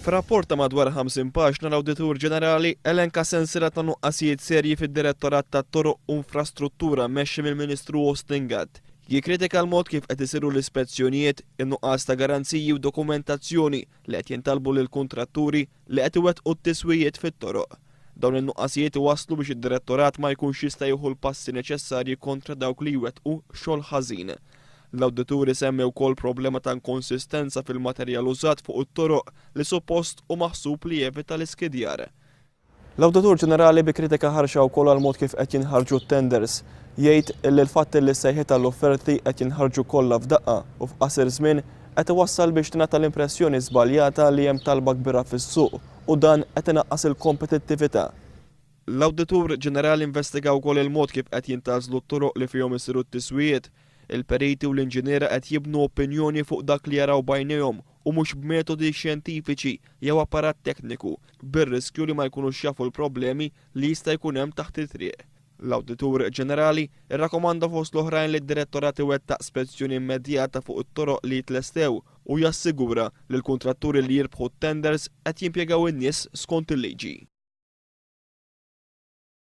F'rapport ta' madwar 50 paġna l-Awditur Ġenerali elenka sensiela ta' nuqqasijiet serji fid-Direttorat tat-Toroq u Infrastruttura mmexxi mill-Ministru Austin Gatt. Jikkritika l-mod kif qed isiru l-ispezzjonijiet, in-nuqqas ta' garanziji u dokumentazzjoni li qed jintalbu lill-kuntratturi li qed iwettqu t-tiswijiet fit-toroq. Dawn in-nuqqasijiet iwasslu biex id-Direttorat ma jkunx jista' jieħu l-passi neċessarji kontra dawk li jwettqu xogħol ħażin. L-awdituri semmew wkoll problema ta' inkonsistenza fil-materjal użat fuq it-toroq li suppost u maħsub li jevita l-iskidjar. L-Awditur Ġenerali bi kritika ħarxa wkoll għal mod kif qed jinħarġu t-tenders. Jgħid li l-fatt li s-sejħiet tal-offerti qed jinħarġu kollha f'daqqa u f'qasir żmien qed iwassal biex tingħata l-impressjoni żbaljata li hemm talba kbira fis-suq u dan qed inaqqas il-kompetittività. L-Awditur Ġenerali investiga wkoll il-mod kif qed jintażlu t-toroq li fihom isiru t-tiswijiet. Il-periti u l-inġiniera qed jibnu opinjoni fuq dak li jaraw bajnejhom u mhux b'metodi xjentifiċi jew apparat tekniku, bir-riskju li ma jkunux jafu l-problemi li jista' jkun hemm taħt it-triq. L-Awditur Ġenerali irrakkomanda fost l-oħrajn li d-Direttorat iwettaq spezzjoni immedjata fuq it-toroq li jitlestew u jassigura li l-kuntratturi li jirbħu t-tenders qed jimpjegaw in-nies skont il-liġi.